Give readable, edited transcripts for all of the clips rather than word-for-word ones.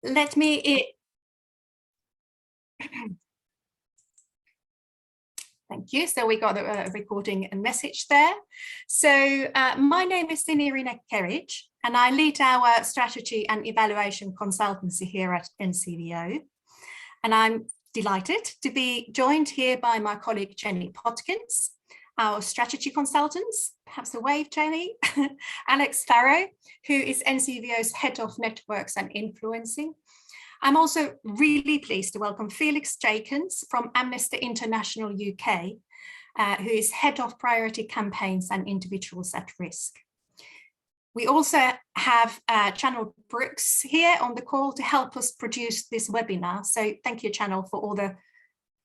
let me... Thank you. So we got a recording and message there. So my name is Sinirina Kerridge, and I lead our strategy and evaluation consultancy here at NCVO. And I'm delighted to be joined here by my colleague Jenny Podkins, our strategy consultants, perhaps a wave, Jenny, Alex Farrow, who is NCVO's Head of Networks and Influencing. I'm also really pleased to welcome Felix Jakens from Amnesty International UK, who is Head of Priority Campaigns and Individuals at Risk. We also have Channel Brooks here on the call to help us produce this webinar. So thank you, Channel, for all the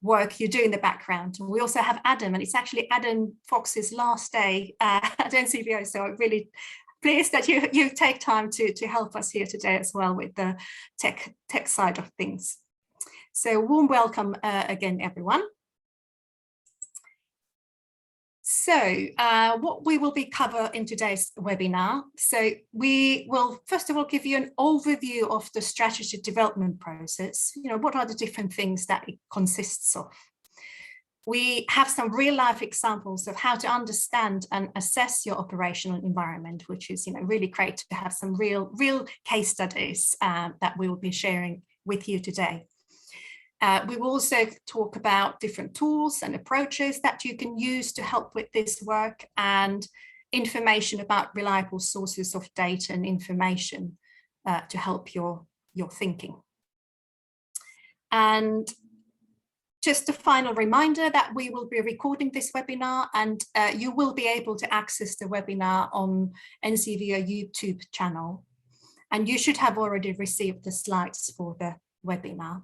work you do in the background. And we also have Adam, and it's actually Adam Fox's last day at NCVO. So I'm really pleased that you take time to help us here today as well with the tech side of things. So warm welcome again, everyone. So what we will be covering in today's webinar. So we will first of all give you an overview of the strategy development process. You know, what are the different things that it consists of? We have some real life examples of how to understand and assess your operational environment, which is, you know, really great to have some real case studies that we will be sharing with you today. We will also talk about different tools and approaches that you can use to help with this work, and information about reliable sources of data and information to help your thinking. And just a final reminder that we will be recording this webinar, and you will be able to access the webinar on NCVO YouTube channel. And you should have already received the slides for the webinar.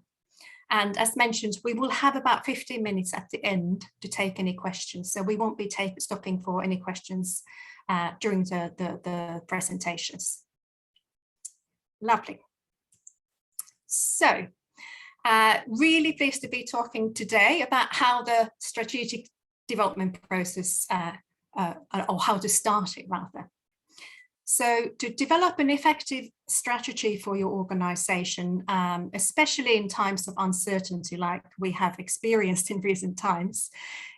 And as mentioned, we will have about 15 minutes at the end to take any questions. So we won't be stopping for any questions during the presentations. Lovely. So really pleased to be talking today about how the strategic development process, or how to start it rather. So to develop an effective strategy for your organization, especially in times of uncertainty like we have experienced in recent times,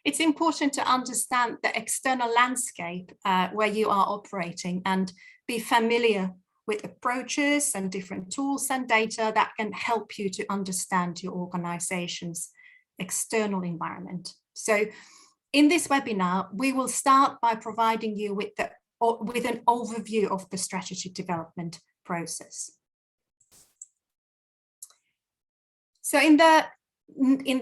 it's important to understand the external landscape where you are operating and be familiar with approaches and different tools and data that can help you to understand your organization's external environment. So in this webinar, we will start by providing you with an overview of the strategy development process. So in the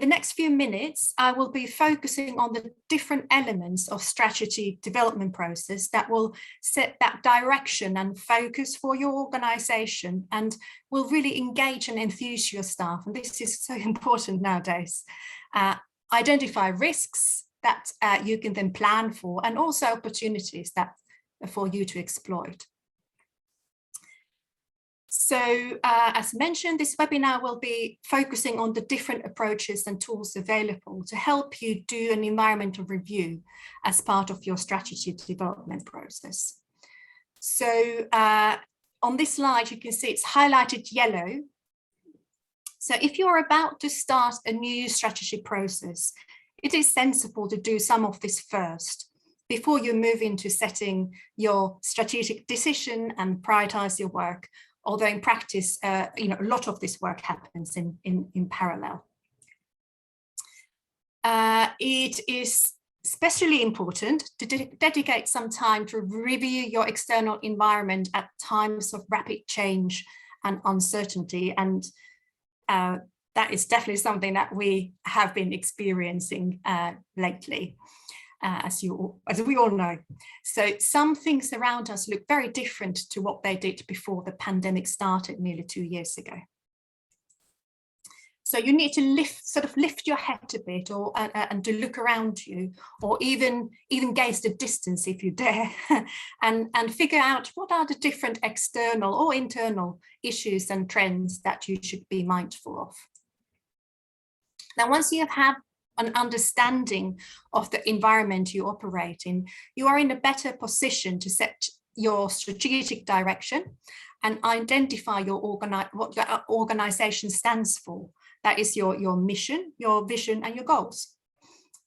next few minutes, I will be focusing on the different elements of strategy development process that will set that direction and focus for your organization and will really engage and enthuse your staff. And this is so important nowadays. Identify risks that you can then plan for, and also opportunities that for you to exploit. So as mentioned, this webinar will be focusing on the different approaches and tools available to help you do an environmental review as part of your strategy development process. So on this slide, you can see it's highlighted yellow. So if you're about to start a new strategy process, it is sensible to do some of this first before you move into setting your strategic decision and prioritize your work. Although in practice, you know, a lot of this work happens in parallel. It is especially important to dedicate some time to review your external environment at times of rapid change and uncertainty. And that is definitely something that we have been experiencing lately. As we all know. So some things around us look very different to what they did before the pandemic started nearly 2 years ago. So you need to lift your head a bit, or and to look around you, or even gaze the distance if you dare, and figure out what are the different external or internal issues and trends that you should be mindful of. Now, once you have an understanding of the environment you operate in, you are in a better position to set your strategic direction and identify what your organization stands for. That is your mission, your vision, and your goals.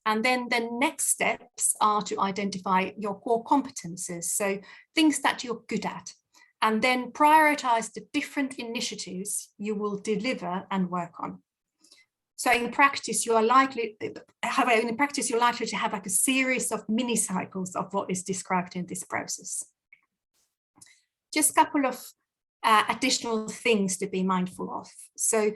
And then the next steps are to identify your core competences, so things that you're good at, and then prioritize the different initiatives you will deliver and work on. So in practice, you're likely to have like a series of mini cycles of what is described in this process. Just a couple of additional things to be mindful of. So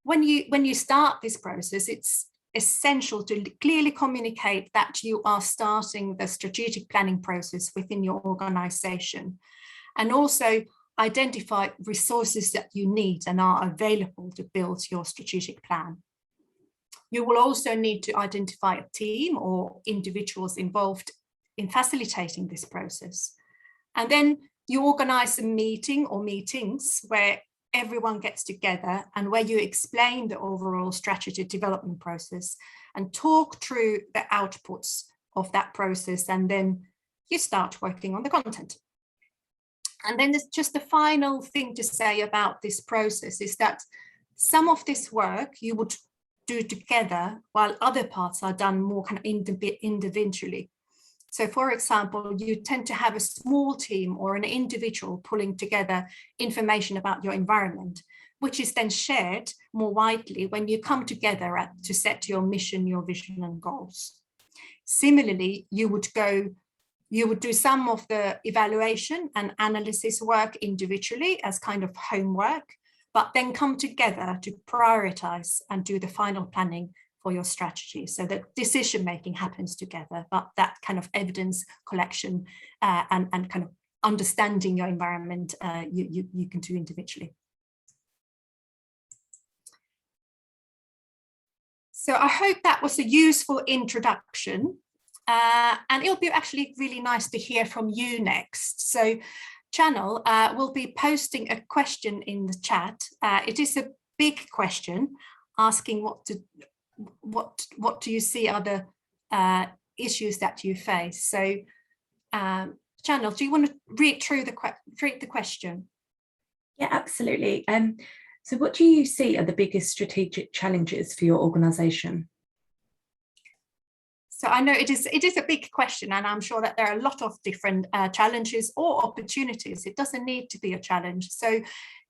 when you start this process, it's essential to clearly communicate that you are starting the strategic planning process within your organization, and also identify resources that you need and are available to build your strategic plan. You will also need to identify a team or individuals involved in facilitating this process. And then you organize a meeting or meetings where everyone gets together and where you explain the overall strategy development process and talk through the outputs of that process, and then you start working on the content. And then there's just the final thing to say about this process is that some of this work you would do together while other parts are done more kind of individually. So for example, you tend to have a small team or an individual pulling together information about your environment, which is then shared more widely when you come together to set your mission, your vision and goals. Similarly, you would do some of the evaluation and analysis work individually as kind of homework, but then come together to prioritize and do the final planning for your strategy, so that decision making happens together, but that kind of evidence collection and kind of understanding your environment you can do individually. So I hope that was a useful introduction, and it'll be actually really nice to hear from you next. So Channel will be posting a question in the chat. It is a big question asking what do you see are the issues that you face. So Channel, do you want to read the question? Yeah, absolutely. So what do you see are the biggest strategic challenges for your organisation? So I know it is a big question, and I'm sure that there are a lot of different challenges or opportunities. It doesn't need to be a challenge. So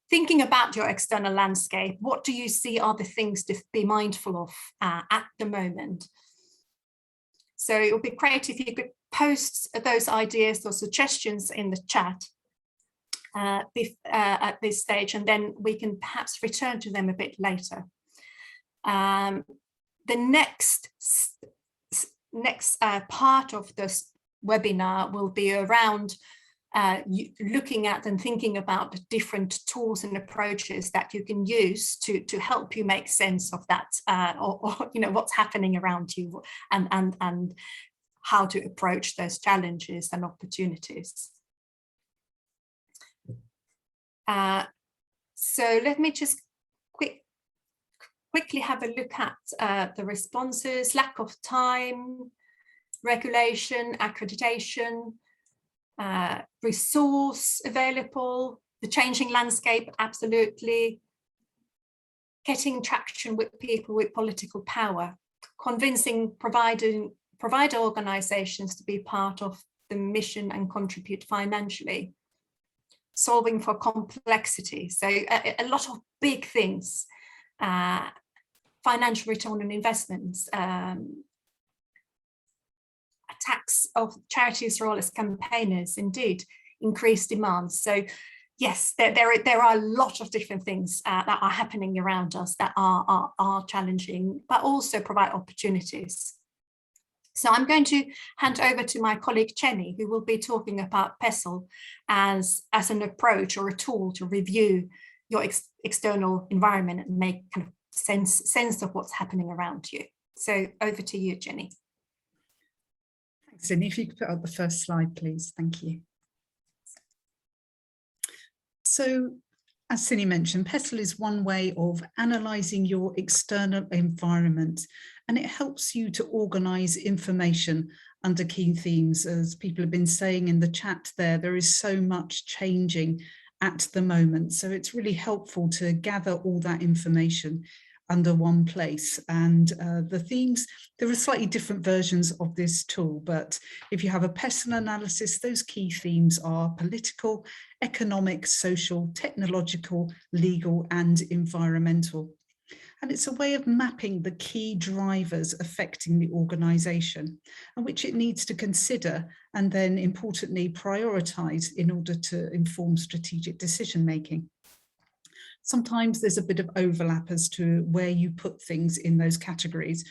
thinking about your external landscape, what do you see are the things to be mindful of at the moment? So it would be great if you could post those ideas or suggestions in the chat at this stage, and then we can perhaps return to them a bit later. The next part of this webinar will be around looking at and thinking about the different tools and approaches that you can use to help you make sense of that, or you know, what's happening around you, and how to approach those challenges and opportunities. So let me just quickly have a look at the responses. Lack of time, regulation, accreditation, resource available, the changing landscape, absolutely. Getting traction with people with political power, convincing provider organizations to be part of the mission and contribute financially, solving for complexity. So a lot of big things, financial return on investments, attacks of charities' role as campaigners, indeed, increased demands. So yes, there are a lot of different things that are happening around us that are challenging, but also provide opportunities. So I'm going to hand over to my colleague Jenny, who will be talking about PESTLE as an approach or a tool to review your external environment and make kind of sense of what's happening around you. So over to you, Jenny. Thanks, Cindy. If you could put up the first slide, please. Thank you. So As Cindy mentioned, PESTLE is one way of analysing your external environment, and it helps you to organise information under key themes. As people have been saying in the chat there is so much changing at the moment. So it's really helpful to gather all that information under one place. And the themes, there are slightly different versions of this tool, but if you have a PESTLE analysis, those key themes are political, economic, social, technological, legal, and environmental. And it's a way of mapping the key drivers affecting the organisation and which it needs to consider and then importantly prioritise in order to inform strategic decision making. Sometimes there's a bit of overlap as to where you put things in those categories.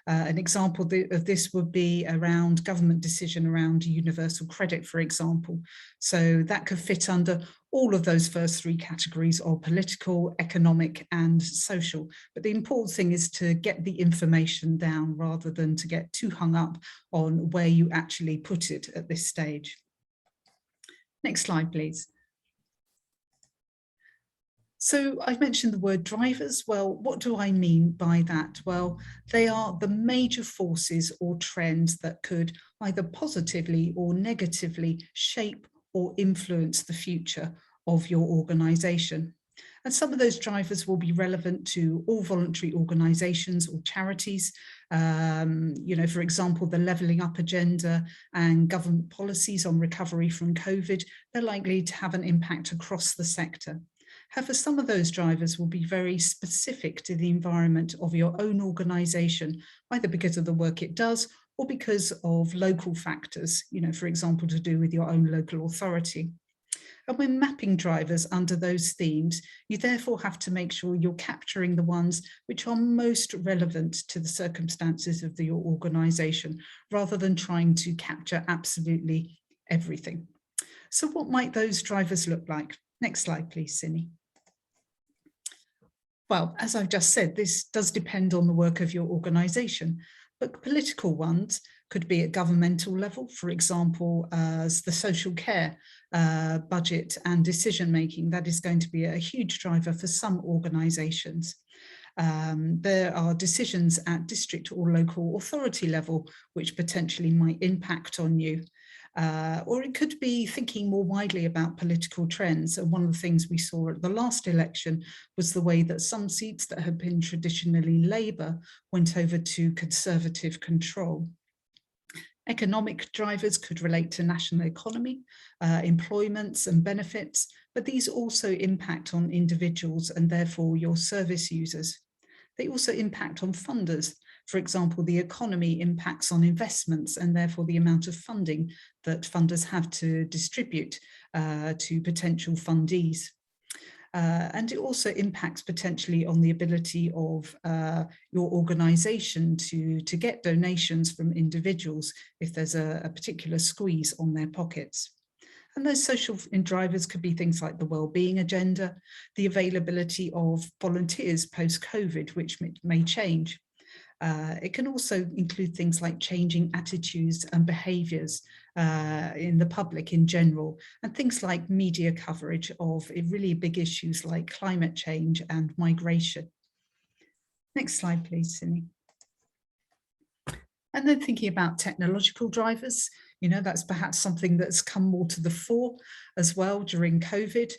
An example of this would be around government decision around universal credit, for example. So that could fit under all of those first three categories of political, economic and social. But the important thing is to get the information down rather than to get too hung up on where you actually put it at this stage. Next slide, please. So I've mentioned the word drivers. Well, what do I mean by that? Well, they are the major forces or trends that could either positively or negatively shape or influence the future of your organisation. And some of those drivers will be relevant to all voluntary organisations or charities. For example, the levelling up agenda and government policies on recovery from COVID, they're likely to have an impact across the sector. However, some of those drivers will be very specific to the environment of your own organisation, either because of the work it does or because of local factors, for example, to do with your own local authority. And when mapping drivers under those themes, you therefore have to make sure you're capturing the ones which are most relevant to the circumstances of your organisation, rather than trying to capture absolutely everything. So what might those drivers look like? Next slide, please, Cindy. Well, as I've just said, this does depend on the work of your organisation, but political ones could be at governmental level, for example, as the social care budget and decision making. That is going to be a huge driver for some organisations. There are decisions at district or local authority level which potentially might impact on you. Or it could be thinking more widely about political trends. And one of the things we saw at the last election was the way that some seats that had been traditionally Labour went over to Conservative control. Economic drivers could relate to national economy, employments and benefits, but these also impact on individuals and therefore your service users. They also impact on funders. For example, the economy impacts on investments and therefore the amount of funding that funders have to distribute to potential fundees. And it also impacts potentially on the ability of your organisation to get donations from individuals if there's a particular squeeze on their pockets. And those social drivers could be things like the wellbeing agenda, the availability of volunteers post-COVID, which may change. It can also include things like changing attitudes and behaviours in the public in general, and things like media coverage of really big issues like climate change and migration. Next slide, please, Cindy. And then thinking about technological drivers, that's perhaps something that's come more to the fore as well during COVID.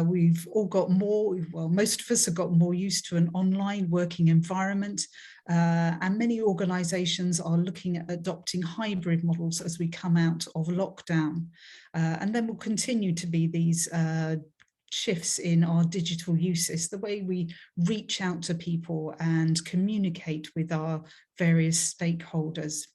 We've all got more, well, most of us have got more used to an online working environment, and many organisations are looking at adopting hybrid models as we come out of lockdown. And then will continue to be these shifts in our digital uses, the way we reach out to people and communicate with our various stakeholders.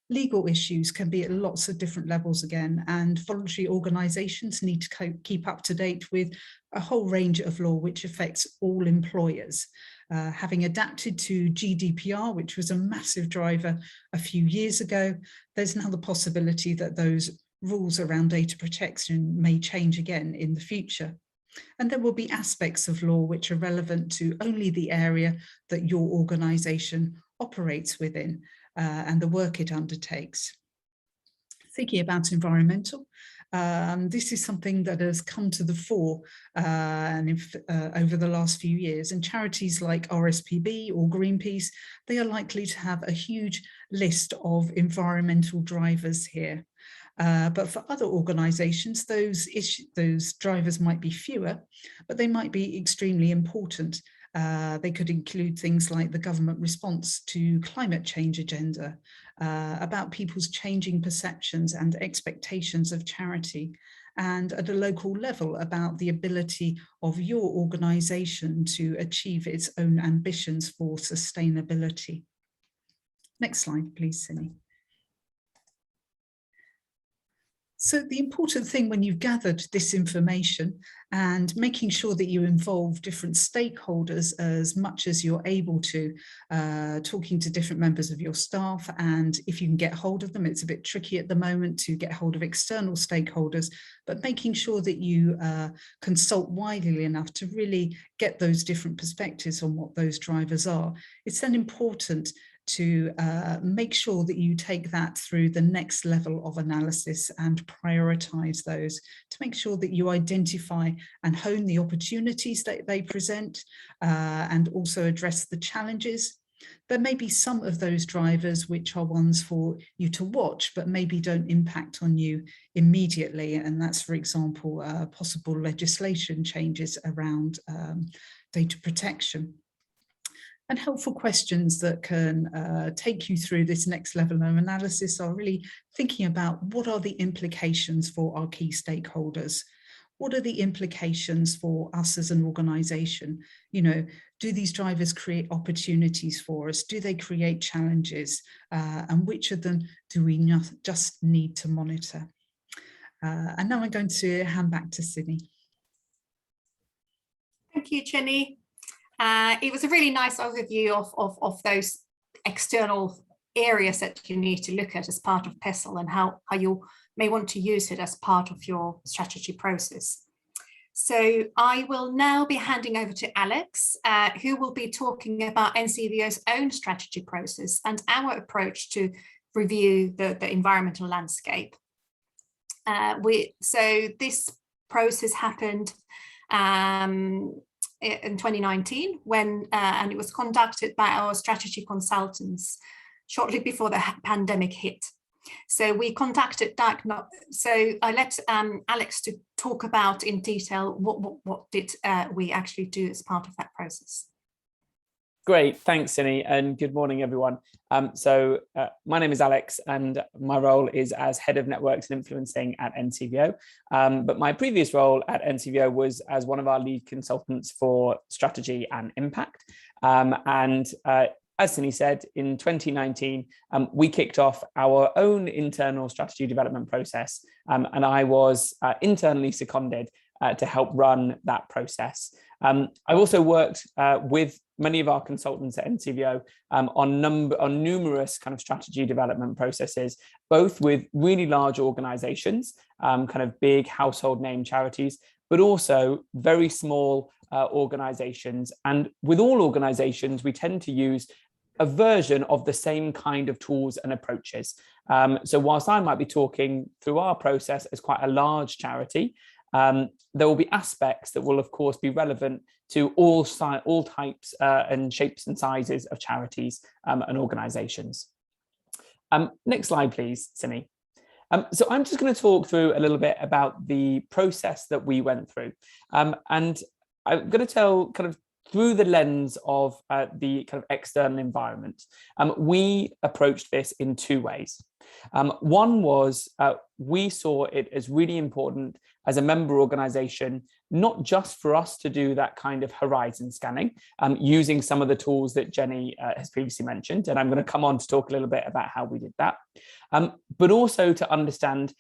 Legal issues can be at lots of different levels again, and voluntary organisations need to keep up to date with a whole range of law which affects all employers. Having adapted to GDPR, which was a massive driver a few years ago, there's now the possibility that those rules around data protection may change again in the future. And there will be aspects of law which are relevant to only the area that your organisation operates within and the work it undertakes. Thinking about environmental, This is something that has come to the fore over the last few years, and charities like RSPB or Greenpeace, they are likely to have a huge list of environmental drivers here. But for other organisations, those drivers might be fewer, but they might be extremely important. They could include things like the government response to climate change agenda, about people's changing perceptions and expectations of charity, and at a local level about the ability of your organisation to achieve its own ambitions for sustainability. Next slide, please, Cindy. So the important thing when you've gathered this information and making sure that you involve different stakeholders as much as you're able to, talking to different members of your staff, and if you can get hold of them, it's a bit tricky at the moment to get hold of external stakeholders, but making sure that you consult widely enough to really get those different perspectives on what those drivers are. It's then important to make sure that you take that through the next level of analysis and prioritize those to make sure that you identify and hone the opportunities that they present, and also address the challenges. There may be some of those drivers which are ones for you to watch, but maybe don't impact on you immediately. And that's, for example, possible legislation changes around data protection. And helpful questions that can take you through this next level of analysis are really thinking about what are the implications for our key stakeholders? What are the implications for us as an organisation? You know, do these drivers create opportunities for us? Do they create challenges? And which of them do we just need to monitor? And now I'm going to hand back to Sydney. Thank you, Jenny. It was a really nice overview of those external areas that you need to look at as part of PESTLE and how you may want to use it as part of your strategy process. So I will now be handing over to Alex, who will be talking about NCVO's own strategy process and our approach to review the environmental landscape. So this process happened in 2019 when and it was conducted by our strategy consultants shortly before the pandemic hit. So we conducted so I let Alex to talk about in detail what did we actually do as part of that process. Great, thanks, Cindy, and good morning, everyone. My name is Alex, and my role is as Head of Networks and Influencing at NCVO. But my previous role at NCVO was as one of our lead consultants for strategy and impact. As Cindy said, in 2019, we kicked off our own internal strategy development process, and I was internally seconded to help run that process. I've also worked with many of our consultants at NCVO on numerous kind of strategy development processes, both with really large organizations, kind of big household name charities, but also very small organizations. And with all organizations, we tend to use a version of the same kind of tools and approaches. So whilst I might be talking through our process as quite a large charity, there will be aspects that will, of course, be relevant to all types and shapes and sizes of charities and organisations. Next slide, please, Cindy. So I'm just going to talk through a little bit about the process that we went through. And I'm going to tell kind of through the lens of the kind of external environment. We approached this in two ways. One was we saw it as really important as a member organisation, not just for us to do that kind of horizon scanning, using some of the tools that Jenny has previously mentioned, and I'm going to come on to talk a little bit about how we did that, but also to understand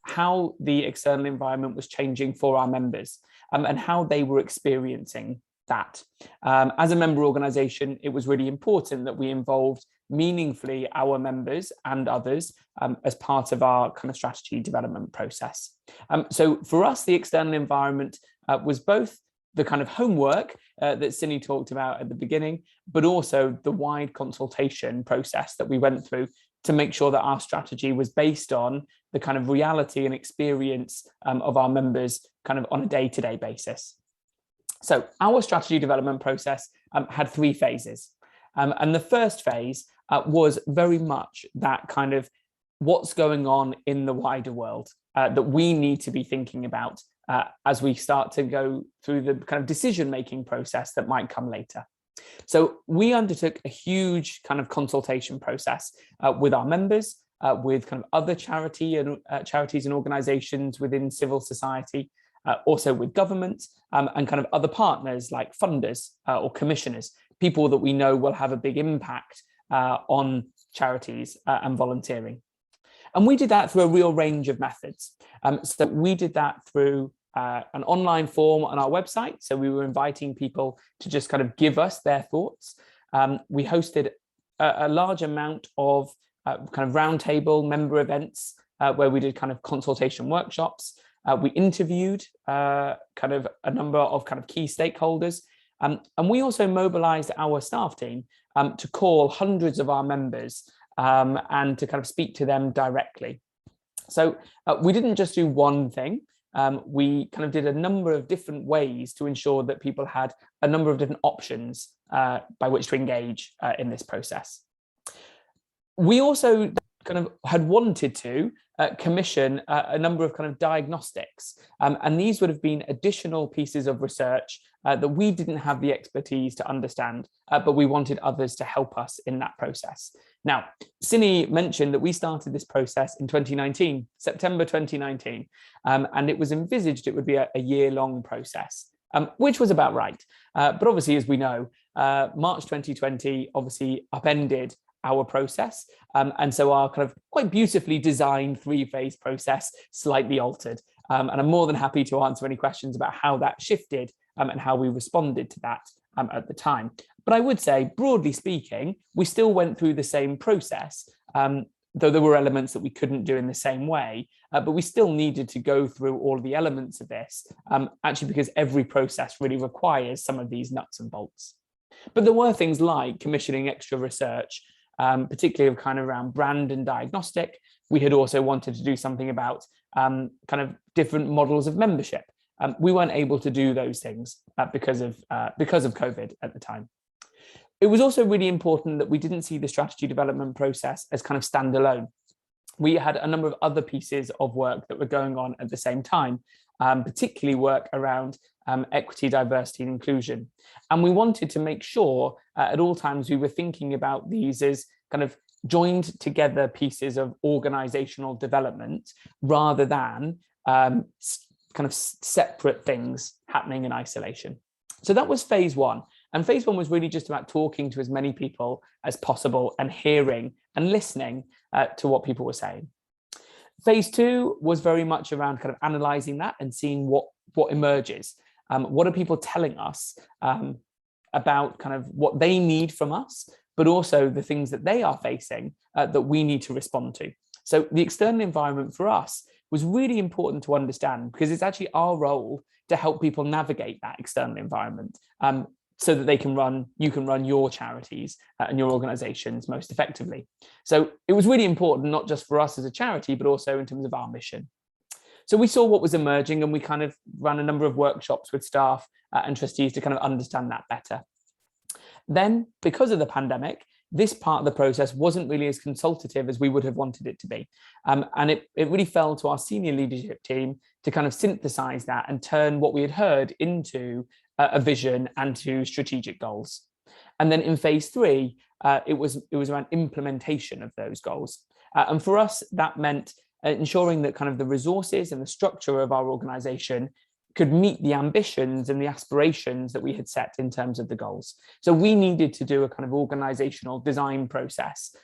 how the external environment was changing for our members and how they were experiencing that. As a member organisation, it was really important that we involved meaningfully our members and others as part of our kind of strategy development process. So for us, the external environment was both the kind of homework that Cindy talked about at the beginning, but also the wide consultation process that we went through to make sure that our strategy was based on the kind of reality and experience of our members kind of on a day-to-day basis. So our strategy development process had 3 phases. And the first phase was very much that kind of what's going on in the wider world that we need to be thinking about as we start to go through the kind of decision-making process that might come later. So we undertook a huge kind of consultation process with our members, with kind of other charities and organizations within civil society, also with government and kind of other partners like funders or commissioners, people that we know will have a big impact on charities and volunteering. And we did that through a real range of methods. So we did that through an online form on our website. So we were inviting people to just kind of give us their thoughts. We hosted a large amount of kind of roundtable member events where we did kind of consultation workshops. We interviewed kind of a number of kind of key stakeholders. And we also mobilized our staff team to call hundreds of our members and to kind of speak to them directly. So we didn't just do one thing. We kind of did a number of different ways to ensure that people had a number of different options by which to engage in this process. We also kind of had wanted to commission a number of kind of diagnostics, and these would have been additional pieces of research that we didn't have the expertise to understand, but we wanted others to help us in that process. Now, Cindy mentioned that we started this process in 2019, September 2019, and it was envisaged it would be a year-long process, which was about right. But obviously, as we know, March 2020 obviously upended our process. And so our kind of quite beautifully designed 3-phase process slightly altered. And I'm more than happy to answer any questions about how that shifted and how we responded to that at the time. But I would say, broadly speaking, we still went through the same process, though there were elements that we couldn't do in the same way, but we still needed to go through all of the elements of this, actually because every process really requires some of these nuts and bolts. But there were things like commissioning extra research, particularly kind of around brand and diagnostic. We had also wanted to do something about kind of different models of membership. We weren't able to do those things because of COVID at the time. It was also really important that we didn't see the strategy development process as kind of standalone. We had a number of other pieces of work that were going on at the same time, particularly work around equity, diversity and inclusion. And we wanted to make sure at all times we were thinking about these as kind of joined together pieces of organizational development rather than kind of separate things happening in isolation. So that was phase 1. And phase 1 was really just about talking to as many people as possible and hearing and listening to what people were saying. Phase 2 was very much around kind of analysing that and seeing what emerges. What are people telling us about kind of what they need from us, but also the things that they are facing that we need to respond to. So the external environment for us was really important to understand because it's actually our role to help people navigate that external environment so that you can run your charities and your organizations most effectively. So it was really important, not just for us as a charity, but also in terms of our mission. So we saw what was emerging and we kind of ran a number of workshops with staff and trustees to kind of understand that better. Then, because of the pandemic, this part of the process wasn't really as consultative as we would have wanted it to be. And it really fell to our senior leadership team to kind of synthesize that and turn what we had heard into a vision and to strategic goals. And then in phase 3, it was around implementation of those goals. And for us, that meant ensuring that kind of the resources and the structure of our organization could meet the ambitions and the aspirations that we had set in terms of the goals. So we needed to do a kind of organizational design process,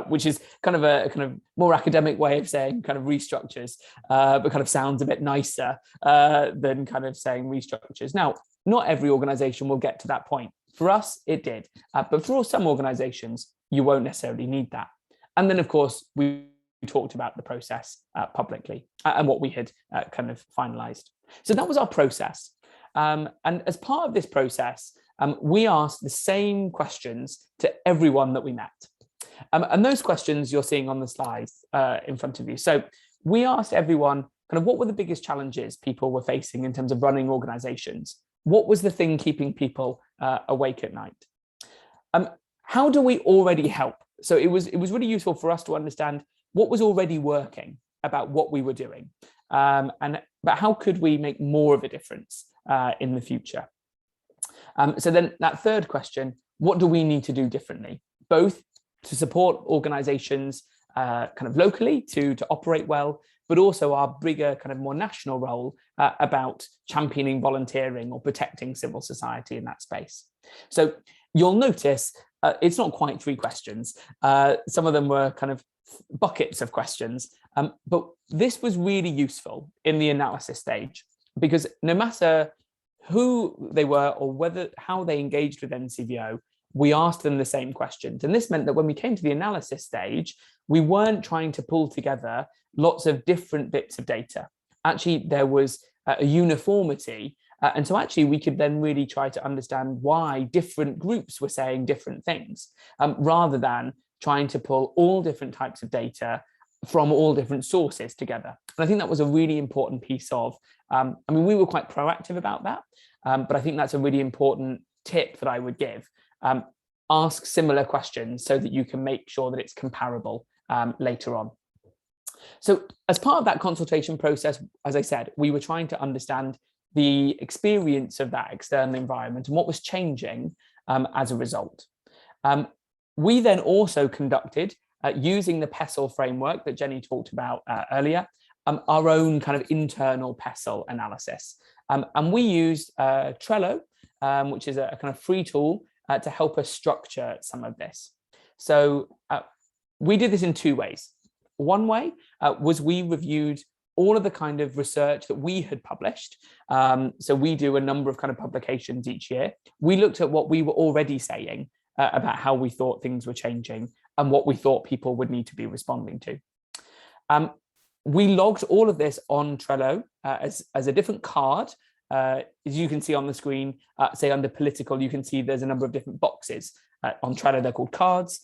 which is kind of a more academic way of saying kind of restructures, but kind of sounds a bit nicer than kind of saying restructures. Now, not every organization will get to that point. For us, it did. But for some organizations, you won't necessarily need that. And then, of course, we talked about the process publicly and what we had kind of finalized. So that was our process. And as part of this process, we asked the same questions to everyone that we met. And those questions you're seeing on the slides in front of you. So we asked everyone kind of what were the biggest challenges people were facing in terms of running organizations? What was the thing keeping people awake at night? How do we already help? So it was really useful for us to understand what was already working about what we were doing, but how could we make more of a difference in the future? So then that third question, what do we need to do differently, both to support organizations kind of locally to operate well, but also our bigger kind of more national role about championing volunteering or protecting civil society in that space. So you'll notice it's not quite 3 questions. Some of them were kind of buckets of questions, but this was really useful in the analysis stage, because no matter who they were or how they engaged with NCVO, we asked them the same questions. And this meant that when we came to the analysis stage, we weren't trying to pull together lots of different bits of data. Actually, there was a uniformity. And so actually, we could then really try to understand why different groups were saying different things, rather than trying to pull all different types of data from all different sources together. And I think that was a really important piece of, I mean, we were quite proactive about that, but I think that's a really important tip that I would give. Ask similar questions so that you can make sure that it's comparable later on. So as part of that consultation process, as I said, we were trying to understand the experience of that external environment and what was changing as a result. We then also conducted, using the PESTLE framework that Jenny talked about earlier, our own kind of internal PESTLE analysis. And we used Trello, which is a kind of free tool to help us structure some of this. So we did this in 2 ways. One way was we reviewed all of the kind of research that we had published. So we do a number of kind of publications each year. We looked at what we were already saying about how we thought things were changing and what we thought people would need to be responding to. We logged all of this on Trello as a different card. As you can see on the screen, say under political, you can see there's a number of different boxes. On Trello, they're called cards.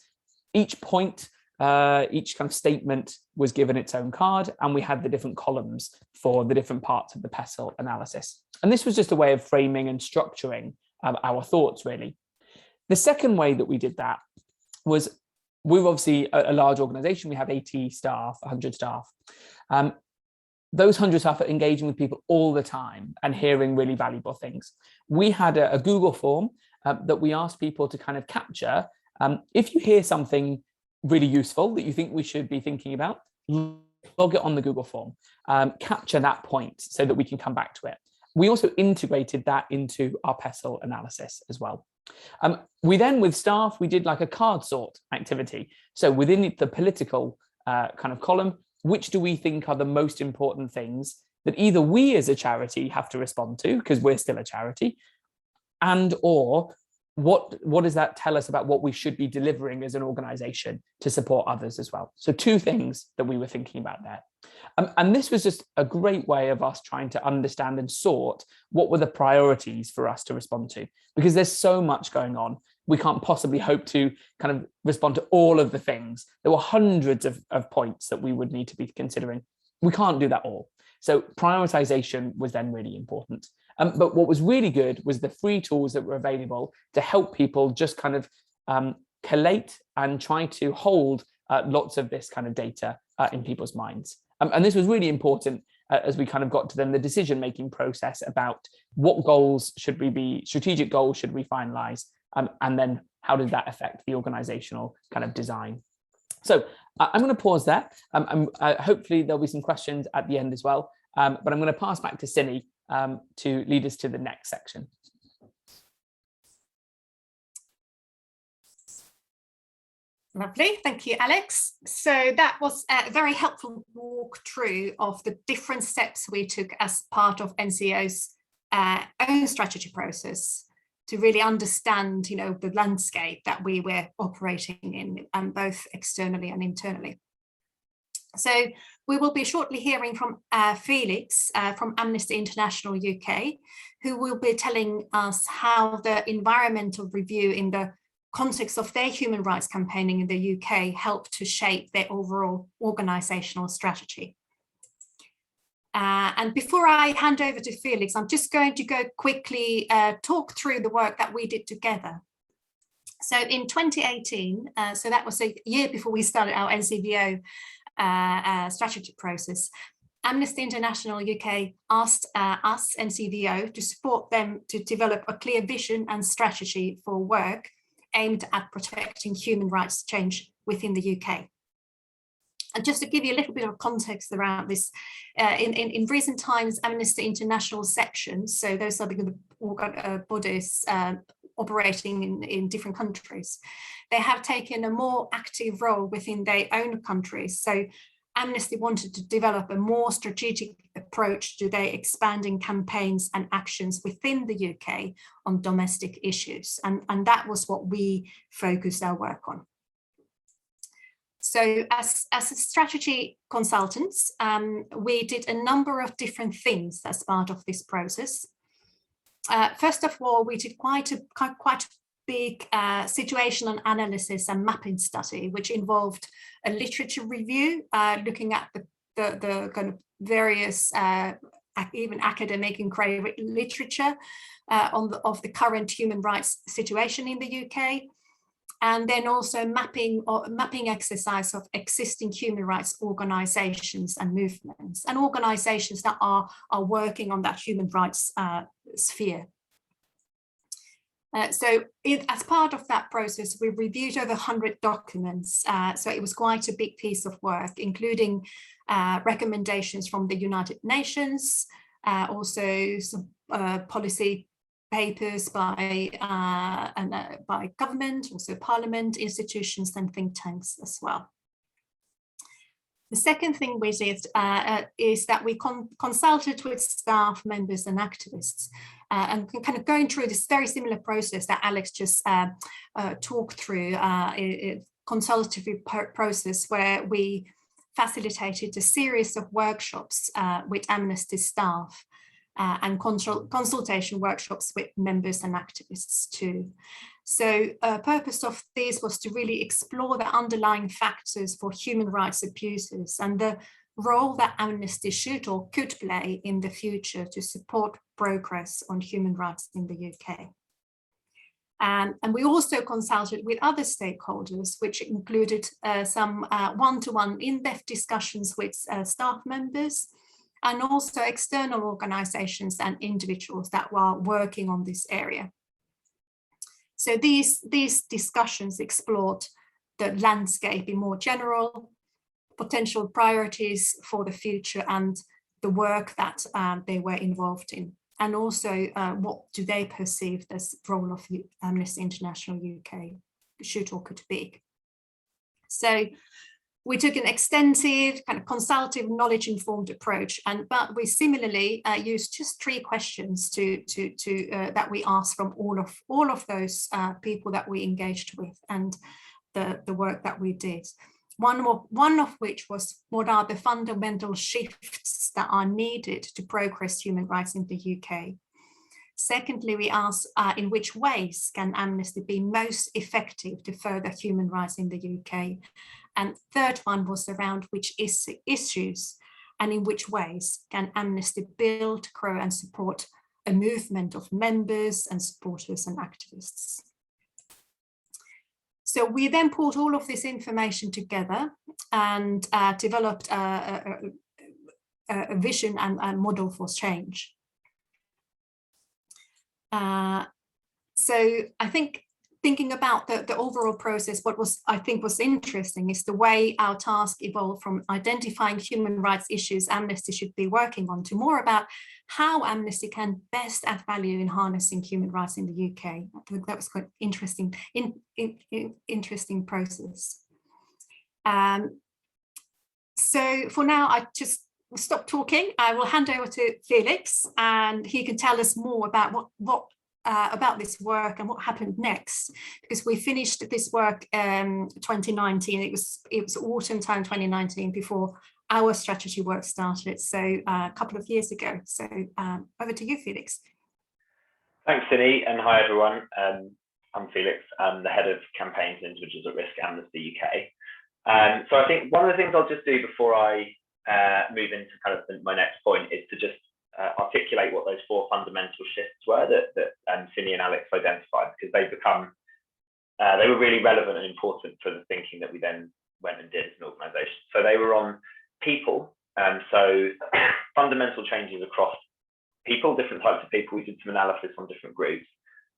Each point, each kind of statement was given its own card, and we had the different columns for the different parts of the PESTLE analysis. And this was just a way of framing and structuring our thoughts, really. The second way that we did that was, we were obviously a large organization. We have 80 staff, 100 staff. Those 100 staff are engaging with people all the time and hearing really valuable things. We had a Google form that we asked people to kind of capture. If you hear something really useful that you think we should be thinking about, log it on the Google form, capture that point so that we can come back to it. We also integrated that into our PESTLE analysis as well. We then, with staff, we did like a card sort activity. So within the political kind of column, which do we think are the most important things that either we as a charity have to respond to, because we're still a charity, and or what does that tell us about what we should be delivering as an organization to support others as well? So 2 things that we were thinking about there. And this was just a great way of us trying to understand and sort what were the priorities for us to respond to, because there's so much going on. We can't possibly hope to kind of respond to all of the things. There were hundreds of points that we would need to be considering. We can't do that all. So prioritization was then really important. But what was really good was the free tools that were available to help people just kind of collate and try to hold lots of this kind of data in people's minds. And this was really important as we kind of got to then the decision-making process about what goals should we be, strategic goals should we finalize, and then how did that affect the organizational kind of design. So I'm going to pause there. Hopefully there'll be some questions at the end as well, but I'm going to pass back to Cindy to lead us to the next section. Lovely, thank you, Alex. So that was a very helpful walkthrough of the different steps we took as part of NCVO's own strategy process to really understand, you know, the landscape that we were operating in, both externally and internally. So we will be shortly hearing from Felix from Amnesty International UK, who will be telling us how the environmental review in the context of their human rights campaigning in the UK helped to shape their overall organisational strategy. And before I hand over to Felix, I'm just going to go quickly talk through the work that we did together. So in 2018, so that was a year before we started our NCVO strategy process, Amnesty International UK asked us, NCVO, to support them to develop a clear vision and strategy for work aimed at protecting human rights change within the UK. And just to give you a little bit of context around this, in recent times, Amnesty International sections, so those are the bodies operating in different countries, they have taken a more active role within their own countries. So Amnesty wanted to develop a more strategic approach to their expanding campaigns and actions within the UK on domestic issues. And that was what we focused our work on. So as a strategy consultants, we did a number of different things as part of this process. First of all, we did quite a big situational analysis and mapping study, which involved a literature review, looking at the kind of various, even academic and creative literature of the current human rights situation in the UK. And then also mapping exercise of existing human rights organizations and movements and organizations that are working on that human rights sphere. So as part of that process, we reviewed over 100 documents. So it was quite a big piece of work, including recommendations from the United Nations, also some policy papers by government, also parliament, institutions and think tanks as well. The second thing we did is that we consulted with staff, members and activists and kind of going through this very similar process that Alex just talked through, a consultative process where we facilitated a series of workshops with Amnesty staff and consultation workshops with members and activists too. So purpose of this was to really explore the underlying factors for human rights abuses and the role that Amnesty should or could play in the future to support progress on human rights in the UK. And we also consulted with other stakeholders, which included some one-to-one in-depth discussions with staff members, and also external organizations and individuals that were working on this area. So these discussions explored the landscape in more general, potential priorities for the future and the work that they were involved in. And also what do they perceive as the role of Amnesty International UK should or could be. So we took an extensive kind of consultative knowledge-informed approach, but we similarly used just 3 questions that we asked from all of those people that we engaged with and the work that we did. One of which was, what are the fundamental shifts that are needed to progress human rights in the UK? Secondly, we asked in which ways can Amnesty be most effective to further human rights in the UK? And third one was around which issues and in which ways can Amnesty build, grow and support a movement of members and supporters and activists. So we then pulled all of this information together and developed a vision and a model for change. So I think thinking about the overall process, what I think was interesting is the way our task evolved from identifying human rights issues Amnesty should be working on to more about how Amnesty can best add value in harnessing human rights in the UK. I think that was quite interesting, interesting process. So for now, I just stop talking. I will hand over to Felix, and he can tell us more about about this work and what happened next, because we finished this work 2019. It was autumn time 2019 before our strategy work started, so a couple of years ago. So over to you, Felix. Thanks, Cindy, and hi everyone. I'm Felix. I'm the head of campaigns and individuals at risk at Amnesty UK. So I think one of the things I'll just do before I move into kind of my next point is to just articulate what those 4 fundamental shifts were that Cindy and Alex identified, because they were really relevant and important for the thinking that we then went and did as an organisation. So they were on people, so fundamental changes across people, different types of people. We did some analysis on different groups,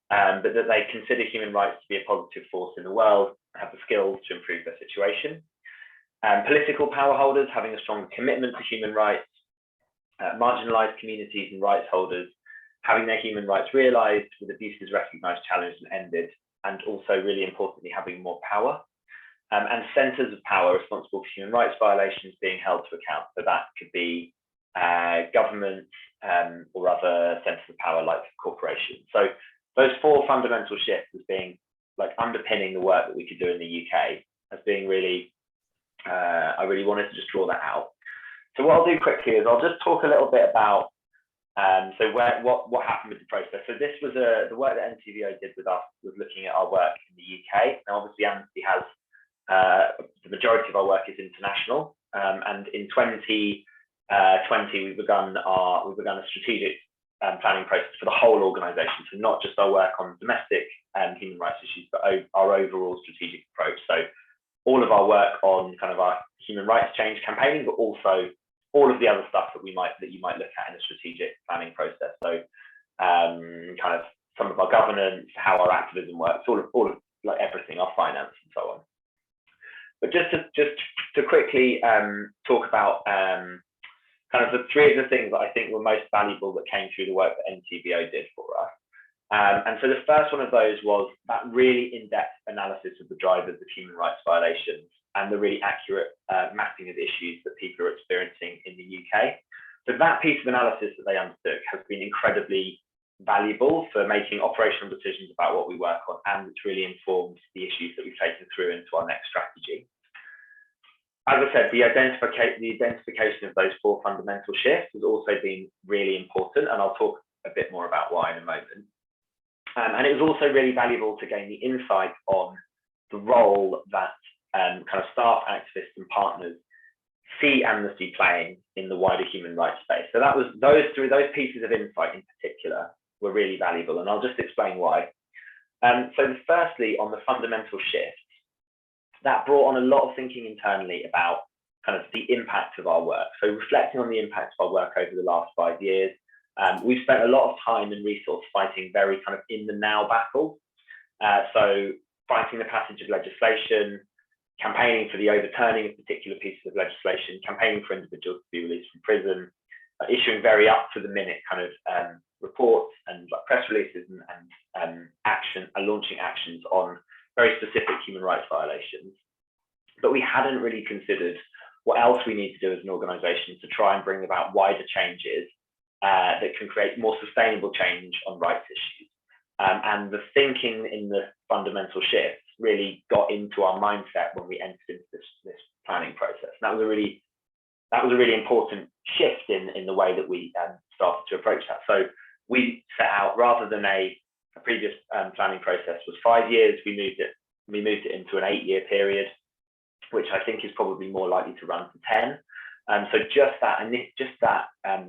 but that they consider human rights to be a positive force in the world, have the skills to improve their situation. Political power holders having a strong commitment to human rights, marginalised communities and rights holders having their human rights realised, with abuses recognised, challenged and ended, and also really importantly having more power. And centres of power responsible for human rights violations being held to account. So that could be governments or other centres of power like corporations. So those 4 fundamental shifts as being like underpinning the work that we could do in the UK as being really, I really wanted to just draw that out. So what I'll do quickly is I'll just talk a little bit about what happened with the process. So this was the work that NCVO did with us was looking at our work in the UK. Now obviously Amnesty has the majority of our work is international, and in 2020 we've begun a strategic planning process for the whole organisation. So not just our work on domestic human rights issues, but our overall strategic approach. So all of our work on kind of our human rights change campaigning, but also all of the other stuff that you might look at in a strategic planning process. So kind of some of our governance, how our activism works, all of like everything, our finance and so on. But just to quickly talk about kind of the 3 of the things that I think were most valuable that came through the work that NCVO did for us. And so the first one of those was that really in-depth analysis of the drivers of human rights violations and the really accurate mapping of issues that people are experiencing in the UK. So that piece of analysis that they undertook has been incredibly valuable for making operational decisions about what we work on, and it's really informed the issues that we've taken through into our next strategy. As I said, the identification of those 4 fundamental shifts has also been really important, and I'll talk a bit more about why in a moment. And it was also really valuable to gain the insight on the role that kind of staff, activists and partners see Amnesty playing in the wider human rights space. So that was those pieces of insight in particular were really valuable, and I'll just explain why. So firstly, on the fundamental shifts, that brought on a lot of thinking internally about kind of the impact of our work. So reflecting on the impact of our work over the last 5 years, we've spent a lot of time and resource fighting very kind of in the now battle. So fighting the passage of legislation, campaigning for the overturning of particular pieces of legislation, campaigning for individuals to be released from prison, issuing very up to the minute kind of reports and like press releases and launching actions on very specific human rights violations. But we hadn't really considered what else we need to do as an organisation to try and bring about wider changes that can create more sustainable change on rights issues. And the thinking in the fundamental shifts really got into our mindset when we entered into this planning process. And that was a really important shift in the way that we started to approach that. So we set out, rather than a previous planning process was 5 years, we moved it into an 8-year period, which I think is probably more likely to run to 10. So just that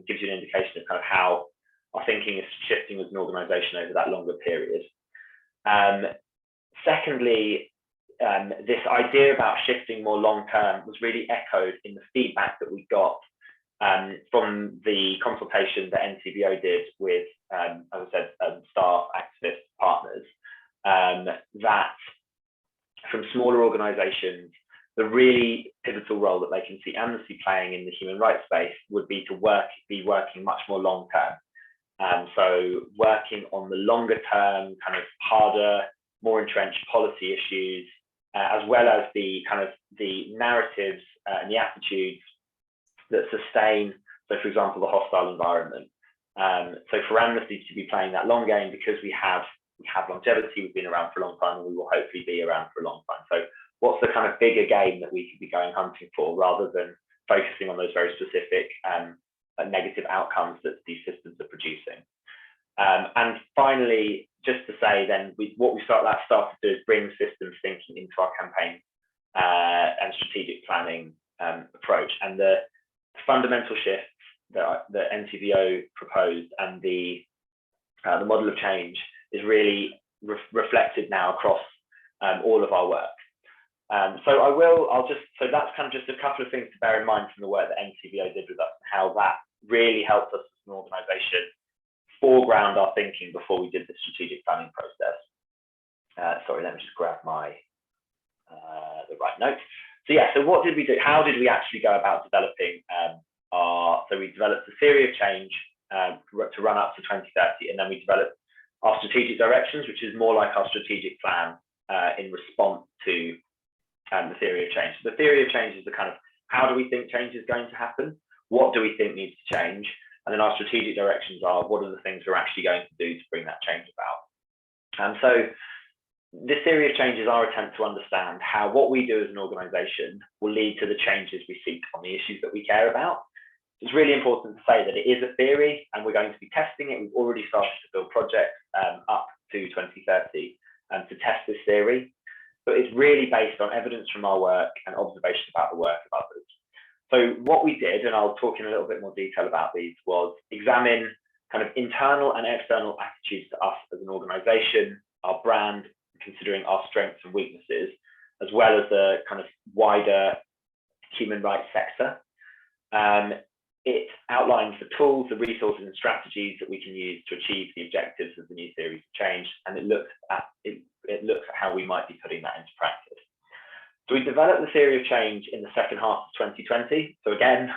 gives you an indication of kind of how our thinking is shifting as an organisation over that longer period. Secondly, this idea about shifting more long term was really echoed in the feedback that we got from the consultation that NCVO did with, as I said, staff, activist partners, that from smaller organisations, the really pivotal role that they can see Amnesty playing in the human rights space would be to be working much more long term. So working on the longer term, kind of harder, more entrenched policy issues, as well as the kind of the narratives and the attitudes that sustain, so for example, the hostile environment. So for Amnesty to be playing that long game, because we have longevity, we've been around for a long time, and we will hopefully be around for a long time. So what's the kind of bigger game that we could be going hunting for, rather than focusing on those very specific negative outcomes that these systems are producing? And finally, just to say then, what we started to do is bring systems thinking into our campaign and strategic planning approach. And the fundamental shifts that the NCVO proposed and the model of change is really reflected now across all of our work. So that's kind of just a couple of things to bear in mind from the work that NCVO did with us, and how that really helped us as an organisation foreground our thinking before we did the strategic planning process. Sorry, let me just grab my the right notes. So yeah, so what did we do? How did we actually go about developing so we developed a theory of change to run up to 2030, and then we developed our strategic directions, which is more like our strategic plan in response to the theory of change. So the theory of change is the kind of, how do we think change is going to happen? What do we think needs to change? And then our strategic directions are, what are the things we're actually going to do to bring that change about? And so this theory of change is our attempt to understand how what we do as an organisation will lead to the changes we seek on the issues that we care about. It's really important to say that it is a theory, and we're going to be testing it. We've already started to build projects up to 2030 to test this theory, but it's really based on evidence from our work and observation about the work of others. So what we did, and I'll talk in a little bit more detail about these, was examine kind of internal and external attitudes to us as an organisation, our brand, considering our strengths and weaknesses, as well as the kind of wider human rights sector. It outlines the tools, the resources and strategies that we can use to achieve the objectives of the new theories of change, and it looks at how we might be putting that into practice. So we developed the theory of change in the second half of 2020. So again,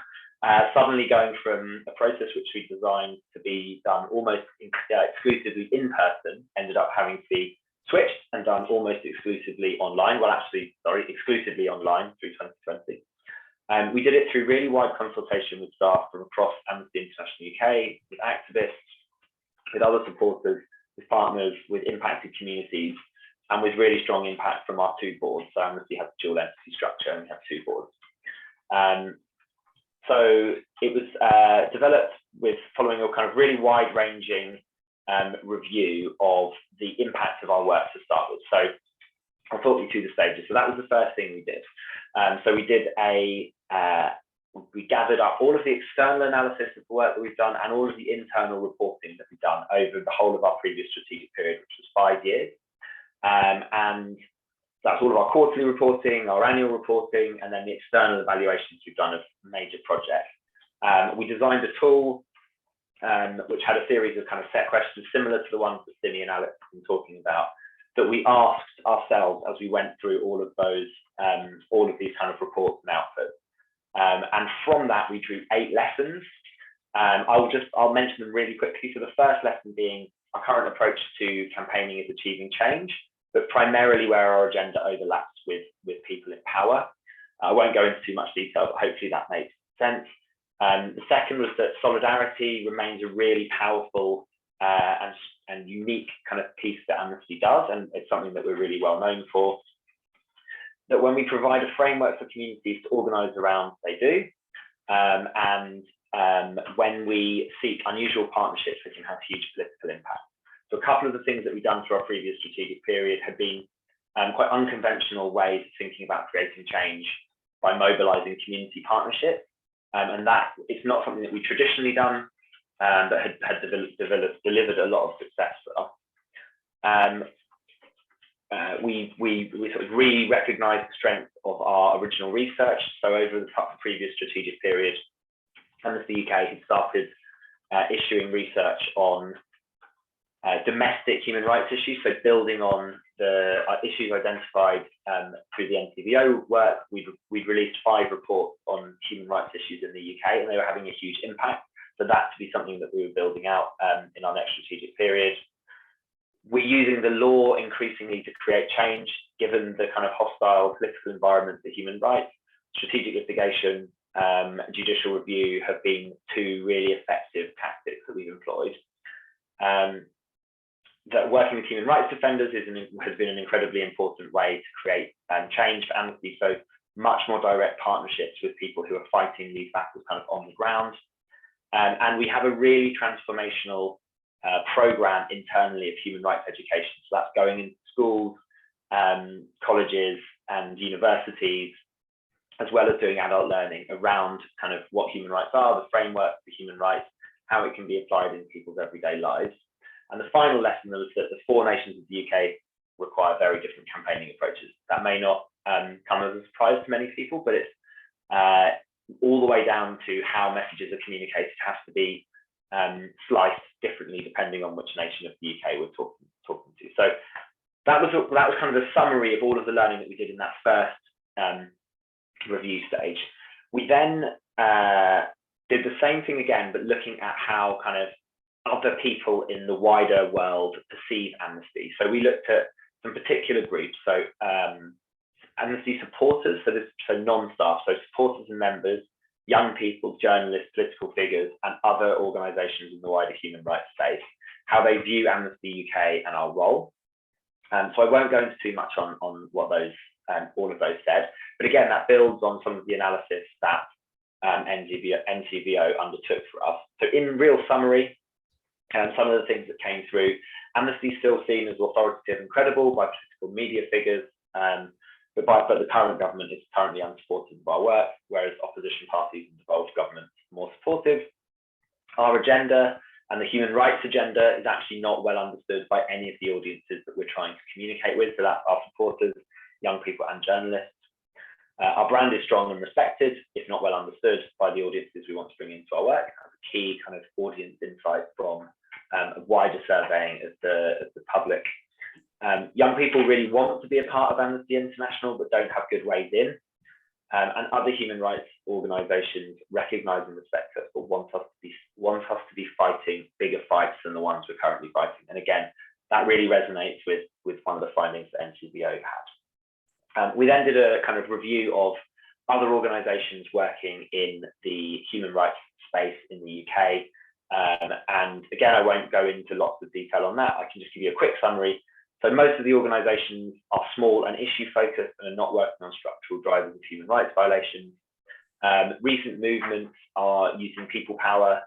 suddenly going from a process which we designed to be done almost exclusively in person, ended up having to be switched and done almost exclusively online. Well, actually, sorry, exclusively online through 2020. We did it through really wide consultation with staff from across Amnesty International UK, with activists, with other supporters, with partners, with impacted communities, and with really strong impact from our two boards. So Amnesty has a dual entity structure, and we have two boards. So it was developed with following a kind of really wide-ranging review of the impact of our work to start with. So I'll talk you through the stages. So that was the first thing we did. So we did we gathered up all of the external analysis of the work that we've done and all of the internal reporting that we've done over the whole of our previous strategic period, which was 5 years. And that's all of our quarterly reporting, our annual reporting, and then the external evaluations we've done of major projects. We designed a tool which had a series of kind of set questions similar to the ones that Cindy and Alex have been talking about, that we asked ourselves as we went through all of these kind of reports and outputs. And from that, we drew 8 lessons. I'll mention them really quickly. So the first lesson being our current approach to campaigning is achieving change, but primarily where our agenda overlaps with people in power. I won't go into too much detail, but hopefully that makes sense. The second was that solidarity remains a really powerful and unique kind of piece that Amnesty does, and it's something that we're really well known for. That when we provide a framework for communities to organise around, they do, and when we seek unusual partnerships, we can have huge political impact. So a couple of the things that we've done through our previous strategic period have been quite unconventional ways of thinking about creating change by mobilising community partnerships, and that it's not something that we've traditionally done, but had delivered a lot of success for us. We sort of re-recognised the strength of our original research. So over the previous strategic period, Amnesty UK had started issuing research on domestic human rights issues. So building on the issues identified through the NCVO work, we'd released 5 reports on human rights issues in the UK, and they were having a huge impact. So that to be something that we were building out in our next strategic period. We're using the law increasingly to create change, given the kind of hostile political environment for human rights. Strategic litigation, judicial review have been 2 really effective tactics that we've employed. That working with human rights defenders has been an incredibly important way to create change for Amnesty. So much more direct partnerships with people who are fighting these battles kind of on the ground. And we have a really transformational program internally of human rights education. So that's going into schools, colleges and universities, as well as doing adult learning around kind of what human rights are, the framework for human rights, how it can be applied in people's everyday lives. And the final lesson was that the 4 nations of the UK require very different campaigning approaches. That may not come as a surprise to many people, but it's all the way down to how messages are communicated has to be sliced differently depending on which nation of the UK we're talking to. So that was kind of a summary of all of the learning that we did in that first review stage. We then did the same thing again, but looking at how kind of other people in the wider world perceive Amnesty. So we looked at some particular groups. So Amnesty supporters, so non-staff, so supporters and members, young people, journalists, political figures, and other organisations in the wider human rights space, how they view Amnesty UK and our role. So I won't go into too much on what those all of those said, but again, that builds on some of the analysis that NCVO undertook for us. So in real summary, some of the things that came through, Amnesty is still seen as authoritative and credible by political media figures, but the current government is currently unsupportive of our work, whereas opposition parties and devolved governments are more supportive. Our agenda and the human rights agenda is actually not well understood by any of the audiences that we're trying to communicate with, so that's our supporters, young people and journalists. Our brand is strong and respected, if not well understood by the audiences we want to bring into our work. That's a key kind of audience insight from a wider surveying of the public. Young people really want to be a part of Amnesty International, but don't have good ways in. And other human rights organisations recognise and respect us, but want us to be fighting bigger fights than the ones we're currently fighting. And again, that really resonates with one of the findings that NCVO had. We then did a kind of review of other organisations working in the human rights space in the UK. And again, I won't go into lots of detail on that. I can just give you a quick summary. So most of the organisations are small and issue focused and are not working on structural drivers of human rights violations. Recent movements are using people power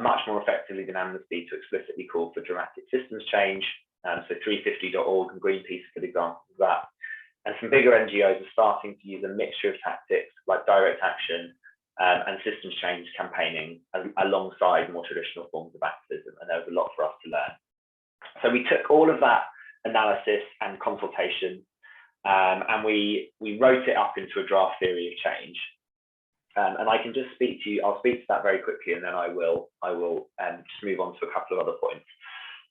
much more effectively than Amnesty to explicitly call for dramatic systems change. So 350.org and Greenpeace are good examples of that. And some bigger NGOs are starting to use a mixture of tactics like direct action and systems change campaigning alongside more traditional forms of activism. And there was a lot for us to learn. So we took all of that analysis and consultation and we wrote it up into a draft theory of change. And I can just speak to you, I'll speak to that very quickly, and then I will just move on to a couple of other points.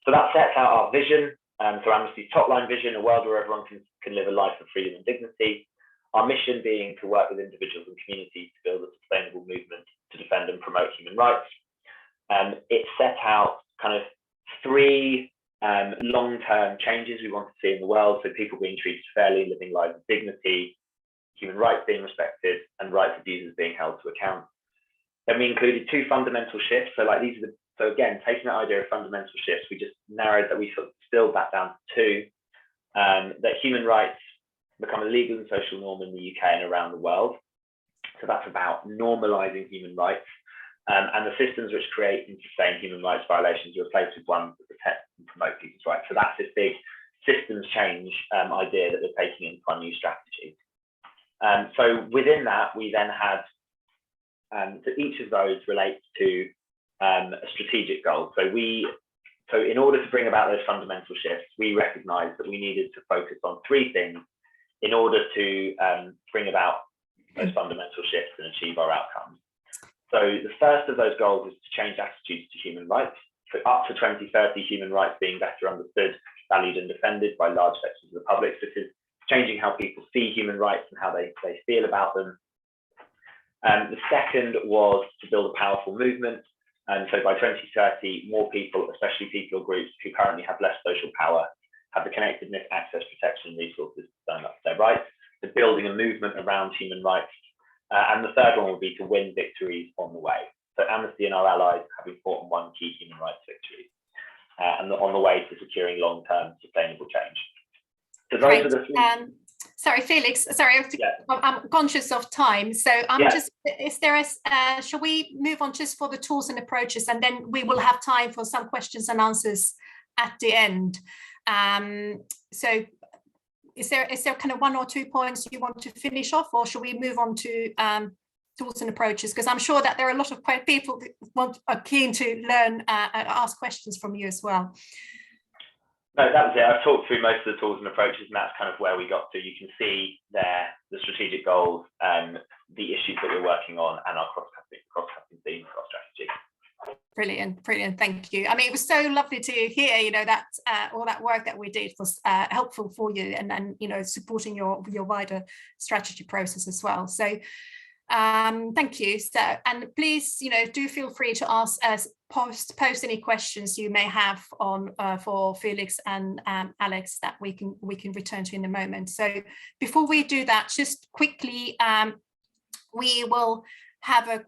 So that sets out our vision. So Amnesty's top line vision, a world where everyone can live a life of freedom and dignity. Our mission being to work with individuals and communities to build a sustainable movement to defend and promote human rights. It set out kind of 3 long-term changes we want to see in the world. So people being treated fairly, living lives of dignity, human rights being respected, and rights abusers being held to account. Then we included 2 fundamental shifts. So like these are so again, taking that idea of fundamental shifts, we just narrowed that, we sort of distilled that down to 2, that human rights become a legal and social norm in the UK and around the world. So that's about normalizing human rights, and the systems which create and sustain human rights violations are replaced with ones that protect and promote people's rights. So that's this big systems change idea that we're taking into our new strategy. So within that, we then had, so each of those relates to a strategic goal. So in order to bring about those fundamental shifts, we recognized that we needed to focus on 3 things in order to bring about those fundamental shifts and achieve our outcomes. So the first of those goals is to change attitudes to human rights. So up to 2030, human rights being better understood, valued and defended by large sections of the public. So this is changing how people see human rights and how they feel about them. The second was to build a powerful movement. And so by 2030, more people, especially people or groups who currently have less social power, have the connectedness, access, protection, and resources to stand up for their rights. So building a movement around human rights. And the third one would be to win victories on the way. So Amnesty and our allies have important 1 key human rights victory, and on the way to securing long-term sustainable change. So those are the 3. Sorry, Felix. Sorry, I'm conscious of time. So I'm just, is there a, shall we move on just for the tools and approaches, and then we will have time for some questions and answers at the end. So is there kind of 1 or 2 points you want to finish off, or shall we move on to tools and approaches? Because I'm sure that there are a lot of people that are keen to learn, ask questions from you as well. No, that was it. I've talked through most of the tools and approaches, and that's kind of where we got to. You can see there the strategic goals, the issues that we're working on, and our cross-cutting themes for our strategy. Brilliant, brilliant. Thank you. I mean, it was so lovely to hear, you know, that all that work that we did was helpful for you, and you know, supporting your wider strategy process as well. So thank you. So, and please, you know, do feel free to ask us, post any questions you may have on for Felix and Alex that we can return to in a moment. So before we do that, just quickly, we will have a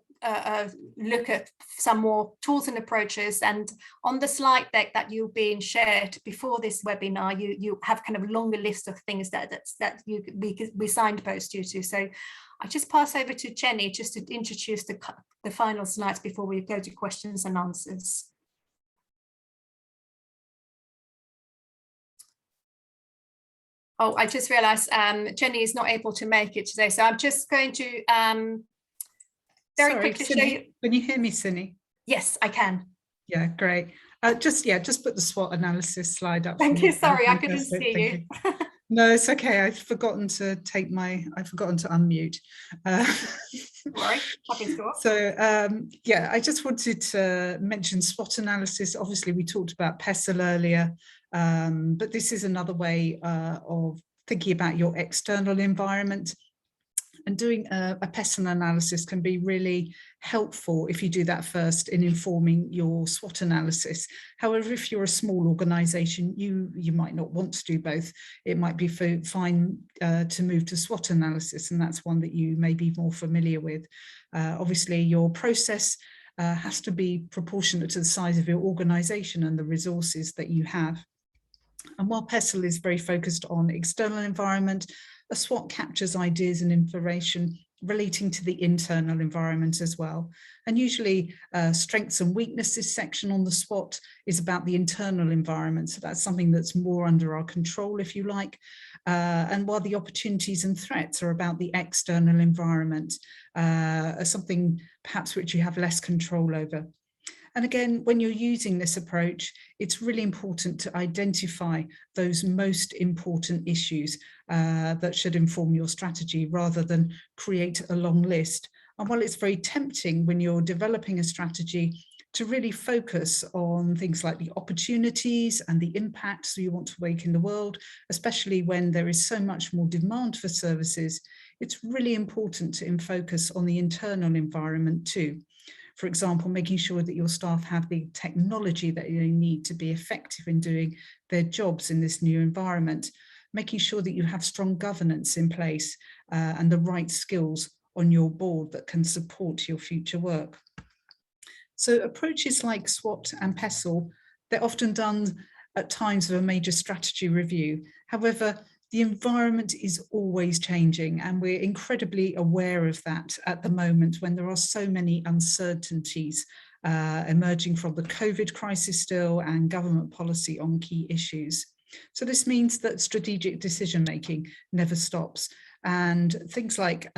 look at some more tools and approaches, and on the slide deck that you've been shared before this webinar, you have kind of a longer list of things that we signpost you to. So I just pass over to Jenny just to introduce the final slides before we go to questions and answers. Oh, I just realized Jenny is not able to make it today, so I'm just going to very quickly show you. Can you hear me, Cindy? Yes, I can. Yeah, great. Just put the SWOT analysis slide up. Thank you. Sorry, I couldn't see you. No, it's okay. I've forgotten to unmute. Right. So yeah, I just wanted to mention SWOT analysis. Obviously, we talked about PESTLE earlier, but this is another way of thinking about your external environment. And doing a PESTLE analysis can be really helpful if you do that first in informing your SWOT analysis. However, if you're a small organisation, you might not want to do both. It might be fine to move to SWOT analysis, and that's one that you may be more familiar with. Obviously, your process has to be proportionate to the size of your organisation and the resources that you have. And while PESTLE is very focused on external environment, a SWOT captures ideas and information relating to the internal environment as well. And usually strengths and weaknesses section on the SWOT is about the internal environment. So that's something that's more under our control, if you like. And while the opportunities and threats are about the external environment, something perhaps which you have less control over. And again, when you're using this approach, it's really important to identify those most important issues that should inform your strategy rather than create a long list. And while it's very tempting when you're developing a strategy to really focus on things like the opportunities and the impacts you want to make in the world, especially when there is so much more demand for services, it's really important to focus on the internal environment too. For example, making sure that your staff have the technology that they need to be effective in doing their jobs in this new environment, making sure that you have strong governance in place and the right skills on your board that can support your future work. So approaches like SWOT and PESTLE, they're often done at times of a major strategy review. However, the environment is always changing, and we're incredibly aware of that at the moment when there are so many uncertainties emerging from the COVID crisis still and government policy on key issues. So this means that strategic decision making never stops, and things like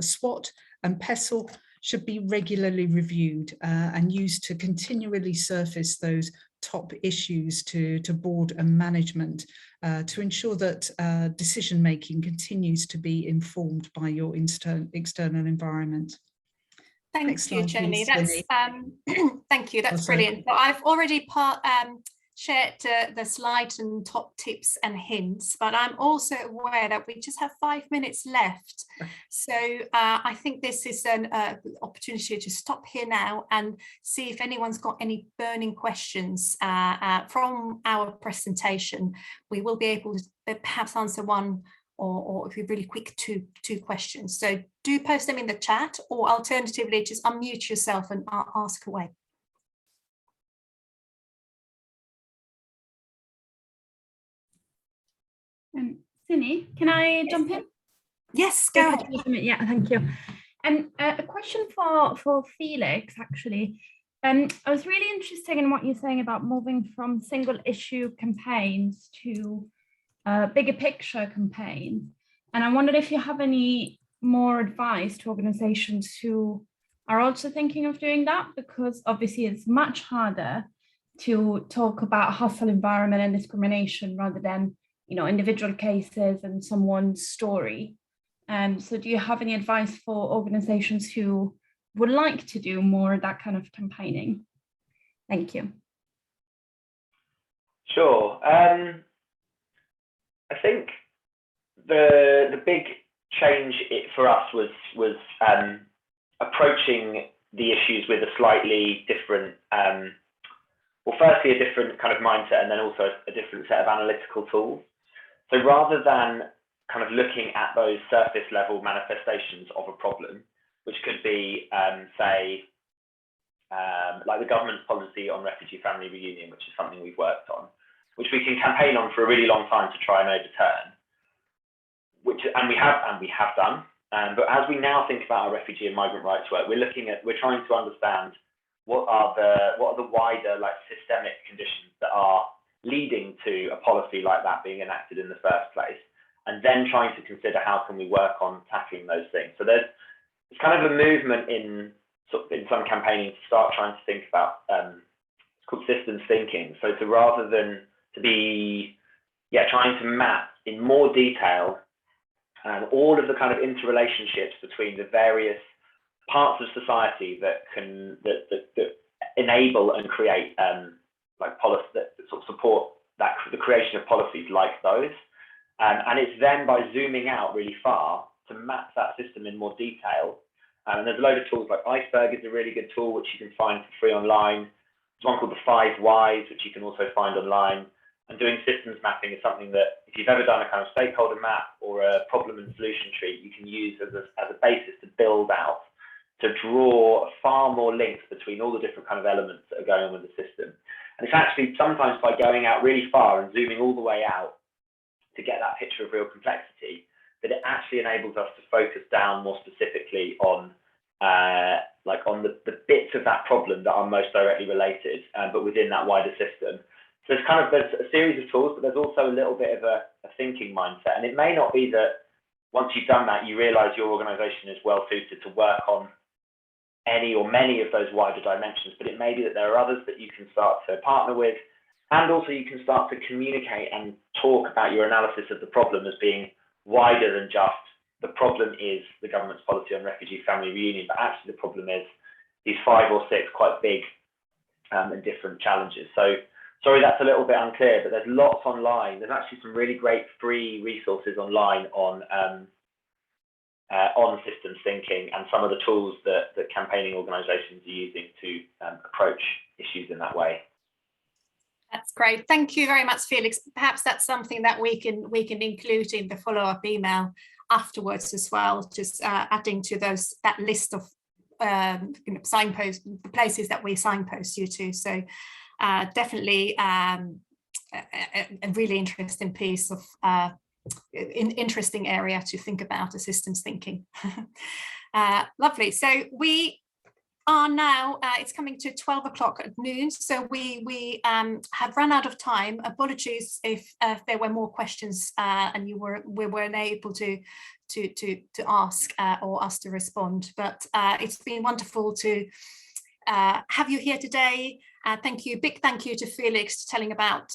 SWOT and PESTLE should be regularly reviewed and used to continually surface those top issues to board and management to ensure that decision making continues to be informed by your external environment. Thank you, Jenny. That's thank you. That's brilliant. So I've already shared the slides and top tips and hints, but I'm also aware that we just have 5 minutes left. So I think this is an opportunity to stop here now and see if anyone's got any burning questions from our presentation. We will be able to perhaps answer one or if you're really quick, two questions. So do post them in the chat, or alternatively just unmute yourself and ask away. Cindy, can I jump in? Yes, go ahead. Yeah, thank you. And a question for Felix, actually. I was really interested in what you're saying about moving from single issue campaigns to bigger picture campaigns. And I wondered if you have any more advice to organizations who are also thinking of doing that, because obviously it's much harder to talk about hostile environment and discrimination rather than, you know, individual cases and someone's story. So do you have any advice for organizations who would like to do more of that kind of campaigning? Thank you. Sure. I think the big change for us was approaching the issues with a slightly different, well, firstly a different kind of mindset, and then also a different set of analytical tools. So rather than kind of looking at those surface level manifestations of a problem, which could be, say, like the government's policy on refugee family reunion, which is something we've worked on, which we can campaign on for a really long time to try and overturn, and we have done. But as we now think about our refugee and migrant rights work, we're trying to understand what are the wider, like, systemic conditions that are leading to a policy like that being enacted in the first place, and then trying to consider how can we work on tackling those things. So there's kind of a movement in some campaigning to start trying to think about, it's called systems thinking. So rather than trying to map in more detail all of the kind of interrelationships between the various parts of society that enable and create like policy that sort of support the creation of policies like those. And it's then by zooming out really far to map that system in more detail. And there's a load of tools, like Iceberg is a really good tool, which you can find for free online. There's one called the 5 Whys, which you can also find online. And doing systems mapping is something that, if you've ever done a kind of stakeholder map or a problem and solution tree, you can use as a basis to build out, to draw far more links between all the different kind of elements that are going on with the system. And it's actually sometimes by going out really far and zooming all the way out to get that picture of real complexity, that it actually enables us to focus down more specifically on the bits of that problem that are most directly related, but within that wider system. So there's a series of tools, but there's also a little bit of a thinking mindset. And it may not be that once you've done that, you realize your organization is well suited to work on any or many of those wider dimensions, but it may be that there are others that you can start to partner with. And also you can start to communicate and talk about your analysis of the problem as being wider than just the problem is the government's policy on refugee family reunion, but actually the problem is these 5 or 6 quite big and different challenges. So sorry, that's a little bit unclear, but there's lots online. There's actually some really great free resources online on systems thinking and some of the tools that campaigning organizations are using to approach issues in that way. That's great. Thank you very much, Felix. Perhaps that's something that we can include in the follow-up email afterwards as well, just adding to that list of signposts, the places that we signpost you to. So definitely a really interesting piece of interesting area to think about, the systems thinking. Lovely. So we are now, it's coming to 12 o'clock at noon, so we have run out of time. Apologies if there were more questions and we weren't able to ask or us to respond, but it's been wonderful to have you here today. Big thank you to Felix telling about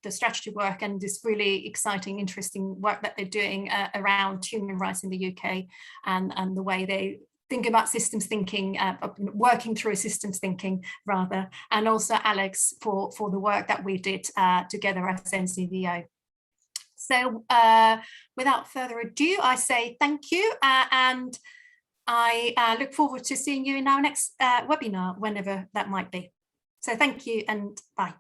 the strategy work and this really exciting, interesting work that they're doing around human rights in the UK and the way they think about systems thinking, working through systems thinking rather, and also Alex for the work that we did together as NCVO. So without further ado, I say thank you and I look forward to seeing you in our next webinar, whenever that might be. So thank you and bye.